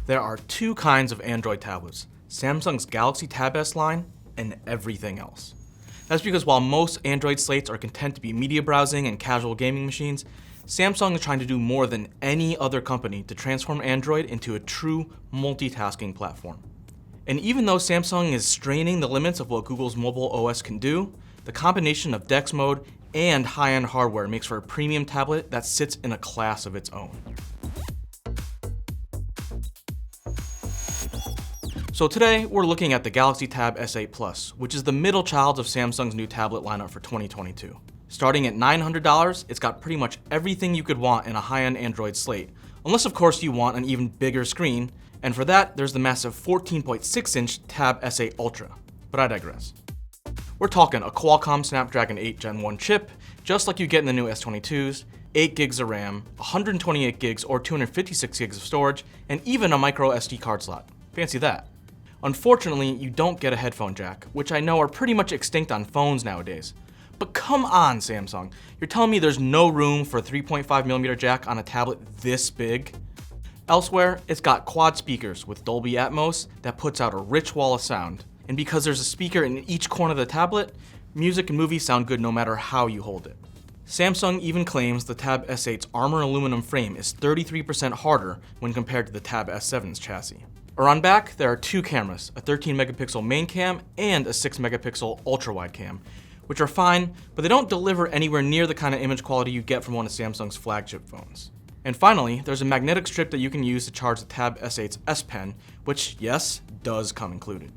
There are two kinds of Android tablets, Samsung's Galaxy Tab S line and everything else. That's because while most Android slates are content to be media browsing and casual gaming machines, Samsung is trying to do more than any other company to transform Android into a true multitasking platform. And even though Samsung is straining the limits of what Google's mobile OS can do, the combination of DeX mode and high-end hardware makes for a premium tablet that sits in a class of its own. So today, we're looking at the Galaxy Tab S8 Plus, which is the middle child of Samsung's new tablet lineup for 2022. Starting at $900, it's got pretty much everything you could want in a high-end Android slate, unless of course you want an even bigger screen, and for that, there's the massive 14.6-inch Tab S8 Ultra. But I digress. We're talking a Qualcomm Snapdragon 8 Gen 1 chip, just like you get in the new S22s, 8 gigs of RAM, 128 gigs or 256 gigs of storage, and even a micro SD card slot. Fancy that. Unfortunately, you don't get a headphone jack, which I know are pretty much extinct on phones nowadays. But come on, Samsung. You're telling me there's no room for a 3.5mm jack on a tablet this big? Elsewhere, it's got quad speakers with Dolby Atmos that puts out a rich wall of sound. And because there's a speaker in each corner of the tablet, music and movies sound good no matter how you hold it. Samsung even claims the Tab S8's armor aluminum frame is 33% harder when compared to the Tab S7's chassis. Around back, there are two cameras, a 13-megapixel main cam and a 6-megapixel ultra-wide cam, which are fine, but they don't deliver anywhere near the kind of image quality you get from one of Samsung's flagship phones. And finally, there's a magnetic strip that you can use to charge the Tab S8's S Pen, which, yes, does come included.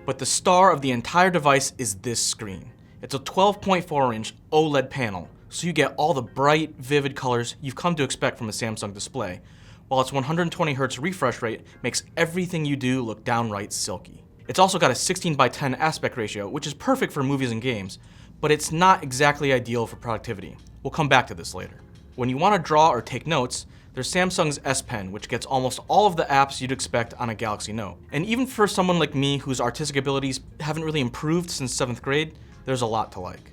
But the star of the entire device is this screen. It's a 12.4-inch OLED panel, so you get all the bright, vivid colors you've come to expect from a Samsung display, while its 120Hz refresh rate makes everything you do look downright silky. It's also got a 16:10 aspect ratio, which is perfect for movies and games, but it's not exactly ideal for productivity. We'll come back to this later. When you want to draw or take notes, there's Samsung's S Pen, which gets almost all of the apps you'd expect on a Galaxy Note. And even for someone like me whose artistic abilities haven't really improved since 7th grade, there's a lot to like.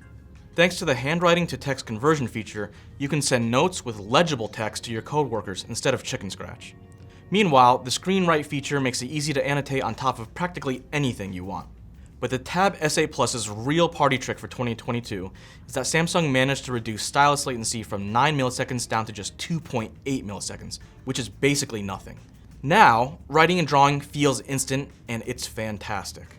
Thanks to the handwriting to text conversion feature, you can send notes with legible text to your coworkers instead of chicken scratch. Meanwhile, the screen write feature makes it easy to annotate on top of practically anything you want. But the Tab S8 Plus's real party trick for 2022 is that Samsung managed to reduce stylus latency from 9 milliseconds down to just 2.8 milliseconds, which is basically nothing. Now, writing and drawing feels instant, and it's fantastic.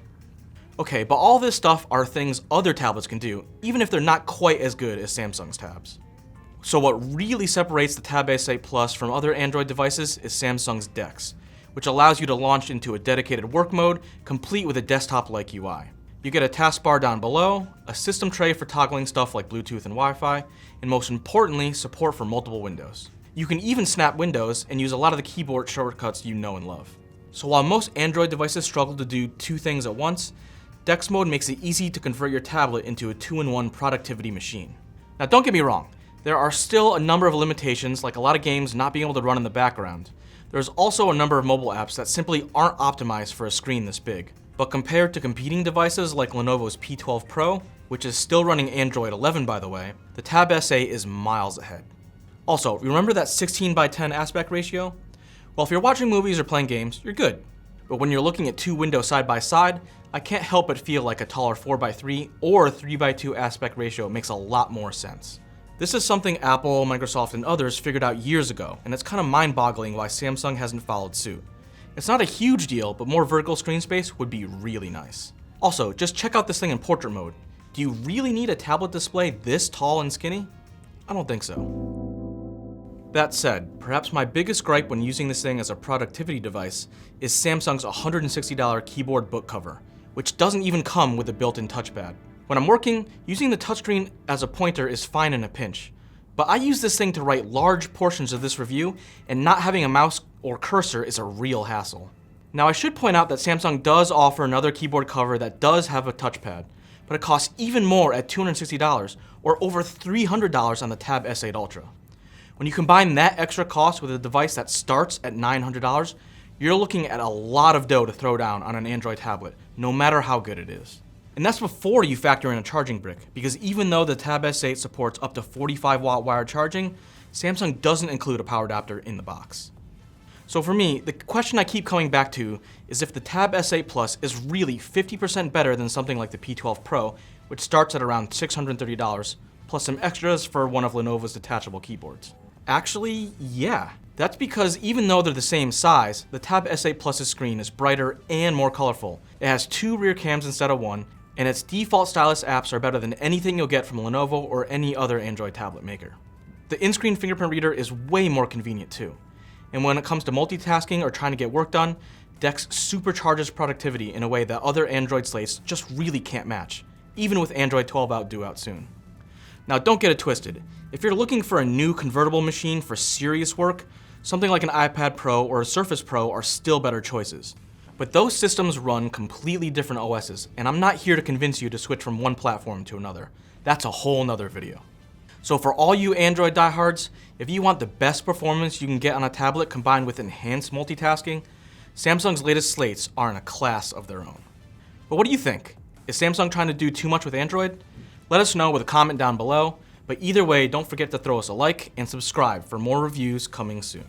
Okay, but all this stuff are things other tablets can do, even if they're not quite as good as Samsung's tabs. So what really separates the Tab S8 Plus from other Android devices is Samsung's DeX, which allows you to launch into a dedicated work mode, complete with a desktop-like UI. You get a taskbar down below, a system tray for toggling stuff like Bluetooth and Wi-Fi, and most importantly, support for multiple windows. You can even snap windows and use a lot of the keyboard shortcuts you know and love. So while most Android devices struggle to do two things at once, DeX mode makes it easy to convert your tablet into a two-in-one productivity machine. Now don't get me wrong, there are still a number of limitations, like a lot of games not being able to run in the background. There's also a number of mobile apps that simply aren't optimized for a screen this big. But compared to competing devices like Lenovo's P12 Pro, which is still running Android 11 by the way, the Tab S8 is miles ahead. Also, remember that 16:10 aspect ratio? Well, if you're watching movies or playing games, you're good. But when you're looking at two windows side by side, I can't help but feel like a taller 4:3 or 3:2 aspect ratio makes a lot more sense. This is something Apple, Microsoft, and others figured out years ago, and it's kind of mind-boggling why Samsung hasn't followed suit. It's not a huge deal, but more vertical screen space would be really nice. Also, just check out this thing in portrait mode. Do you really need a tablet display this tall and skinny? I don't think so. That said, perhaps my biggest gripe when using this thing as a productivity device is Samsung's $160 keyboard book cover, which doesn't even come with a built-in touchpad. When I'm working, using the touchscreen as a pointer is fine in a pinch, but I use this thing to write large portions of this review, and not having a mouse or cursor is a real hassle. Now I should point out that Samsung does offer another keyboard cover that does have a touchpad, but it costs even more at $260 or over $300 on the Tab S8 Ultra. When you combine that extra cost with a device that starts at $900, you're looking at a lot of dough to throw down on an Android tablet, no matter how good it is. And that's before you factor in a charging brick, because even though the Tab S8 supports up to 45 watt wired charging, Samsung doesn't include a power adapter in the box. So for me, the question I keep coming back to is if the Tab S8 Plus is really 50% better than something like the P12 Pro, which starts at around $630, plus some extras for one of Lenovo's detachable keyboards. Actually, yeah. That's because even though they're the same size, the Tab S8 Plus's screen is brighter and more colorful. It has 2 rear cams instead of 1, and its default stylus apps are better than anything you'll get from Lenovo or any other Android tablet maker. The in-screen fingerprint reader is way more convenient too. And when it comes to multitasking or trying to get work done, DeX supercharges productivity in a way that other Android slates just really can't match, even with Android 12 out due out soon. Now don't get it twisted. If you're looking for a new convertible machine for serious work, something like an iPad Pro or a Surface Pro are still better choices. But those systems run completely different OSs, and I'm not here to convince you to switch from one platform to another. That's a whole nother video. So for all you Android diehards, if you want the best performance you can get on a tablet combined with enhanced multitasking, Samsung's latest slates are in a class of their own. But what do you think? Is Samsung trying to do too much with Android? Let us know with a comment down below, but either way, don't forget to throw us a like and subscribe for more reviews coming soon.